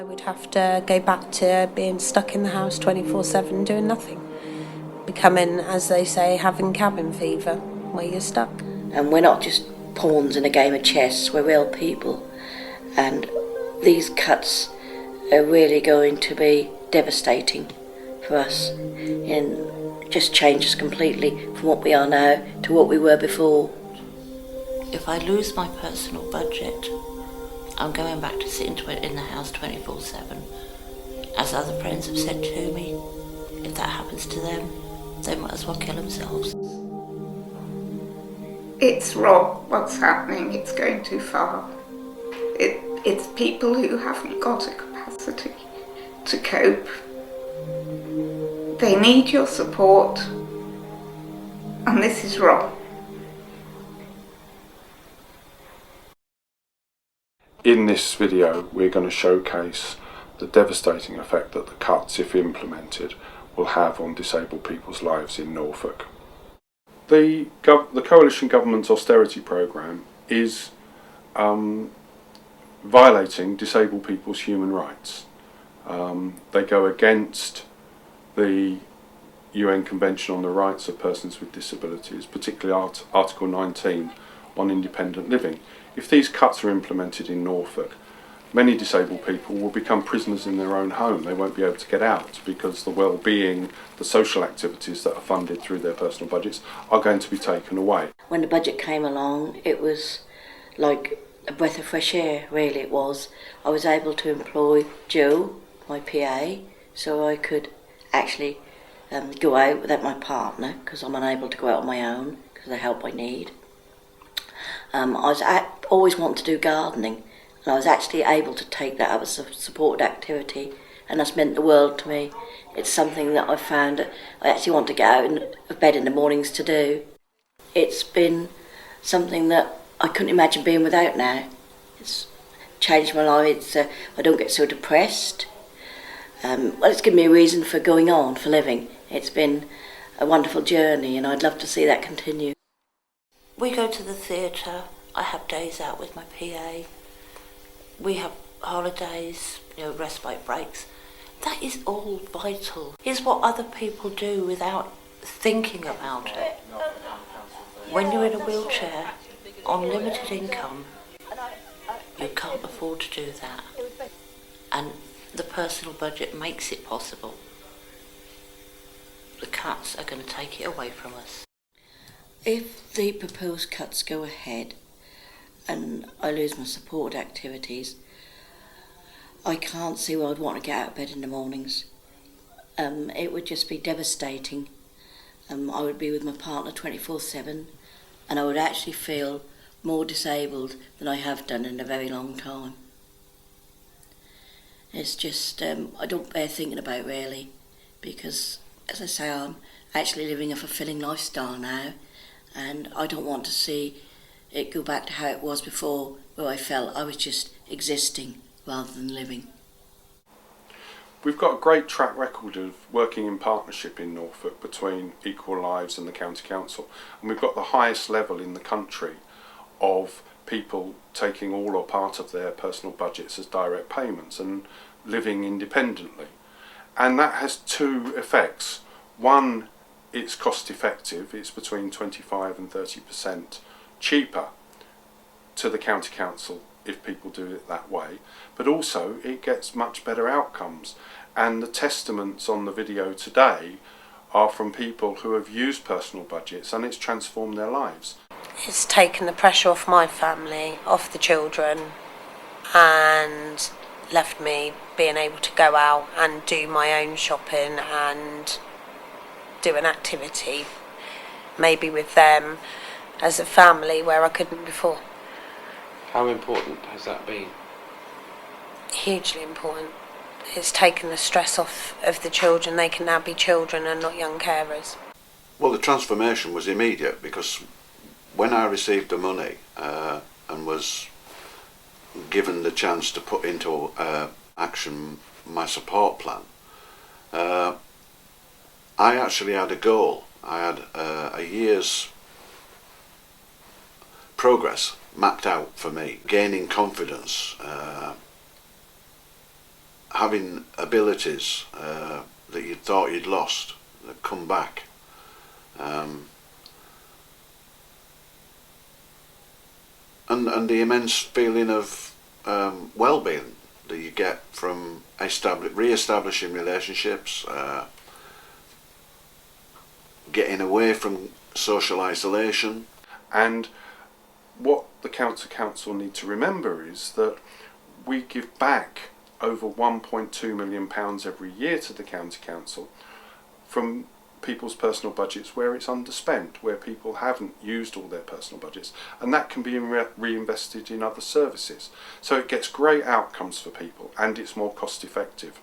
I would have to go back to being stuck in the house 24/7 doing nothing. Becoming, as they say, having cabin fever, where you're stuck. And we're not just pawns in a game of chess, we're real people. And these cuts are really going to be devastating for us and just change us completely from what we are now to what we were before. If I lose my personal budget, I'm going back to sitting in the house 24/7. As other friends have said to me, if that happens to them, they might as well kill themselves. It's wrong what's happening, it's going too far. It's people who haven't got a capacity to cope. They need your support, and this is wrong. In this video, we're going to showcase the devastating effect that the cuts, if implemented, will have on disabled people's lives in Norfolk. The coalition government's austerity programme is violating disabled people's human rights. They go against the UN Convention on the Rights of Persons with Disabilities, particularly Article 19 on independent living. If these cuts are implemented in Norfolk, many disabled people will become prisoners in their own home. They won't be able to get out because the well-being, the social activities that are funded through their personal budgets are going to be taken away. When the budget came along, it was like a breath of fresh air, really it was. I was able to employ Joe, my PA, so I could actually go out without my partner because I'm unable to go out on my own because of the help I need. I always wanted to do gardening, and I was actually able to take that as a supported activity, and that's meant the world to me. It's something that I found that I actually want to get out of bed in the mornings to do. It's been something that I couldn't imagine being without now. It's changed my life. I don't get so depressed. It's given me a reason for going on, for living. It's been a wonderful journey, and I'd love to see that continue. We go to the theatre. I have days out with my PA. We have holidays, respite breaks. That is all vital. It's what other people do without thinking about it. When you're in a wheelchair, on limited income, you can't afford to do that. And the personal budget makes it possible. The cuts are going to take it away from us. If the proposed cuts go ahead and I lose my support activities, I can't see why I'd want to get out of bed in the mornings. It would just be devastating. I would be with my partner 24/7, and I would actually feel more disabled than I have done in a very long time. It's just, I don't bear thinking about really, because as I say, I'm actually living a fulfilling lifestyle now, and I don't want to see it go back to how it was before, where I felt I was just existing rather than living. We've got a great track record of working in partnership in Norfolk between Equal Lives and the County Council, and we've got the highest level in the country of people taking all or part of their personal budgets as direct payments and living independently. And that has two effects. One, it's cost effective. It's between 25 and 30% cheaper to the County Council if people do it that way, but also it gets much better outcomes. And the testaments on the video today are from people who have used personal budgets, and it's transformed their lives. It's taken the pressure off my family, off the children, and left me being able to go out and do my own shopping and do an activity, maybe with them as a family, where I couldn't before. How important has that been? Hugely important. It's taken the stress off of the children. They can now be children and not young carers. Well, the transformation was immediate, because when I received the money and was given the chance to put into action my support plan, I actually had a goal. I had a year's progress mapped out for me, gaining confidence, having abilities that you thought you'd lost that come back. And the immense feeling of well-being that you get from re-establishing relationships, getting away from social isolation. And what the council need to remember is that we give back over £1.2 million every year to the county council from people's personal budgets where it's underspent, where people haven't used all their personal budgets, and that can be reinvested in other services. So it gets great outcomes for people and it's more cost effective.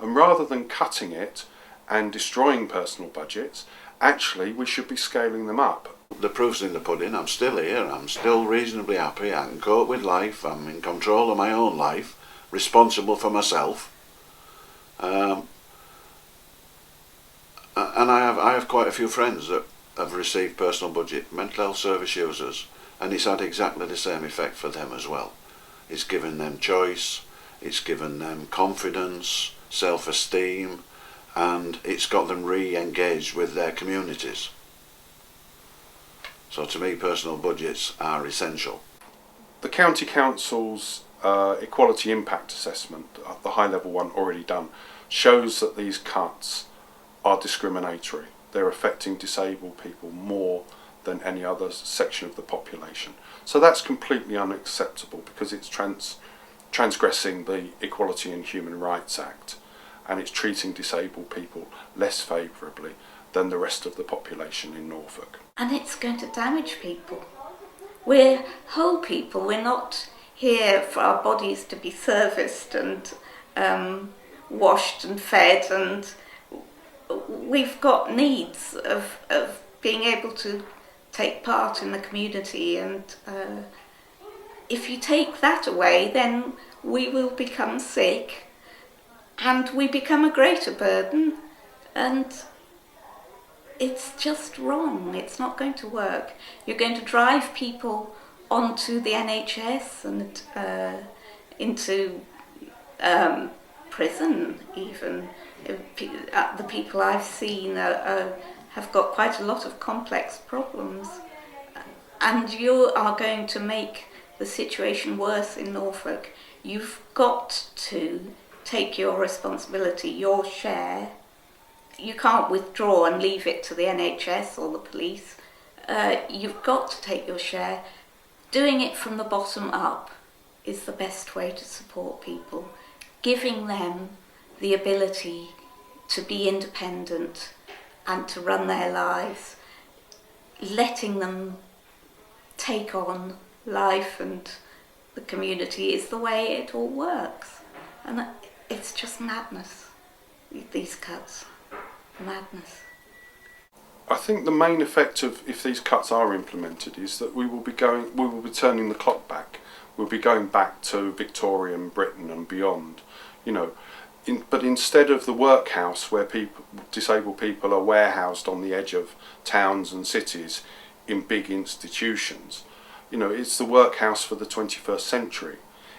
And rather than cutting it and destroying personal budgets, actually we should be scaling them up. The proof's in the pudding. I'm still here, I'm still reasonably happy, I can cope with life, I'm in control of my own life, responsible for myself. And I have quite a few friends that have received personal budget mental health service users, and it's had exactly the same effect for them as well. It's given them choice, it's given them confidence, self-esteem, and it's got them re-engaged with their communities. So to me, personal budgets are essential. The County Council's Equality Impact Assessment, the high level one already done, shows that these cuts are discriminatory. They're affecting disabled people more than any other section of the population. So that's completely unacceptable because it's transgressing the Equality and Human Rights Act, and it's treating disabled people less favourably than the rest of the population in Norfolk. And it's going to damage people. We're whole people, we're not here for our bodies to be serviced and washed and fed, and we've got needs of being able to take part in the community, and if you take that away, then we will become sick and we become a greater burden, and it's just wrong. It's not going to work. You're going to drive people onto the NHS and into prison even. The people I've seen have got quite a lot of complex problems, and you are going to make the situation worse in Norfolk. You've got to take your responsibility, your share. You can't withdraw and leave it to the NHS or the police. You've got to take your share. Doing it from the bottom up is the best way to support people, giving them the ability to be independent and to run their lives, letting them take on life and the community is the way it all works. And it's just madness, these cuts. Madness. I think the main effect of if these cuts are implemented is that we will be turning the clock back. We'll be going back to Victorian Britain and beyond, but instead of the workhouse where disabled people are warehoused on the edge of towns and cities in big institutions, it's the workhouse for the 21st century.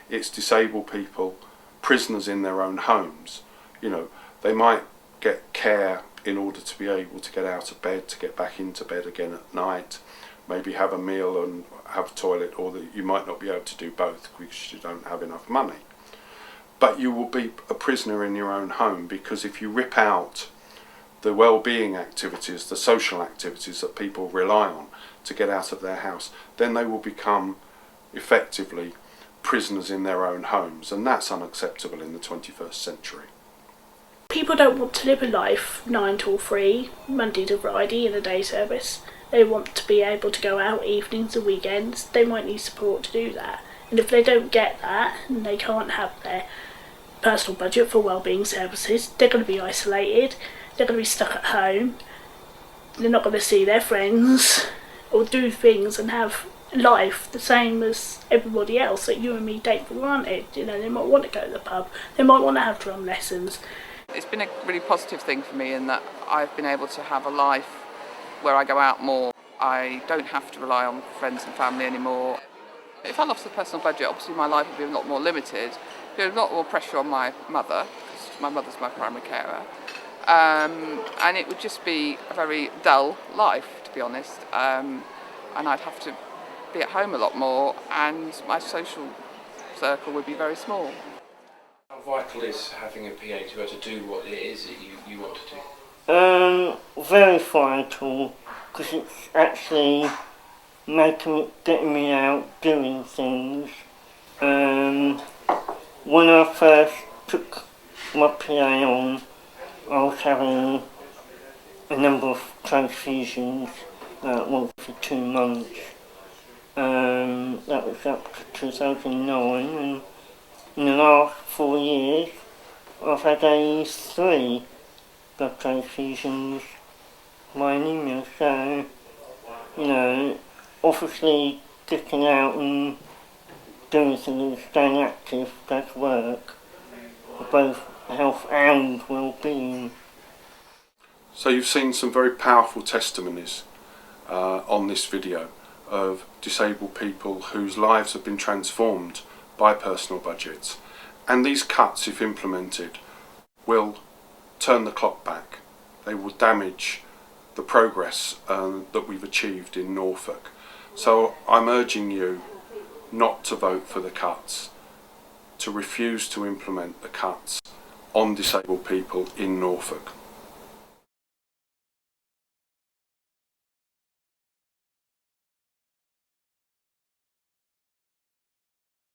It's disabled people, prisoners in their own homes. They might get care in order to be able to get out of bed, to get back into bed again at night, maybe have a meal and have a toilet, or that you might not be able to do both because you don't have enough money. But you will be a prisoner in your own home, because if you rip out the well-being activities, the social activities that people rely on to get out of their house, then they will become effectively prisoners in their own homes, and that's unacceptable in the 21st century. People don't want to live a life 9 till 3, Monday to Friday in a day service. They want to be able to go out evenings and weekends. They might need support to do that. And if they don't get that, and they can't have their personal budget for wellbeing services, they're going to be isolated, they're going to be stuck at home, they're not going to see their friends or do things and have life the same as everybody else that you and me take for granted. They might want to go to the pub, they might want to have drum lessons. It's been a really positive thing for me in that I've been able to have a life where I go out more. I don't have to rely on friends and family anymore. If I lost the personal budget, obviously my life would be a lot more limited. There'd be a lot more pressure on my mother, because my mother's my primary carer. And it would just be a very dull life, to be honest. And I'd have to be at home a lot more, and my social circle would be very small. How vital is having a PA to be able to do what it is that you want to do? Very vital, because it's actually getting me out doing things. When I first took my PA on, I was having a number of transfusions, once for 2 months. That was up to 2009, and in the last 4 years I've had 3 blood transfusions by anemia, so, you know, obviously getting out and doing things, staying active does work for both health and well-being. So you've seen some very powerful testimonies on this video of disabled people whose lives have been transformed by personal budgets, and these cuts, if implemented, will turn the clock back. They will damage the progress that we've achieved in Norfolk. So I'm urging you not to vote for the cuts, to refuse to implement the cuts on disabled people in Norfolk.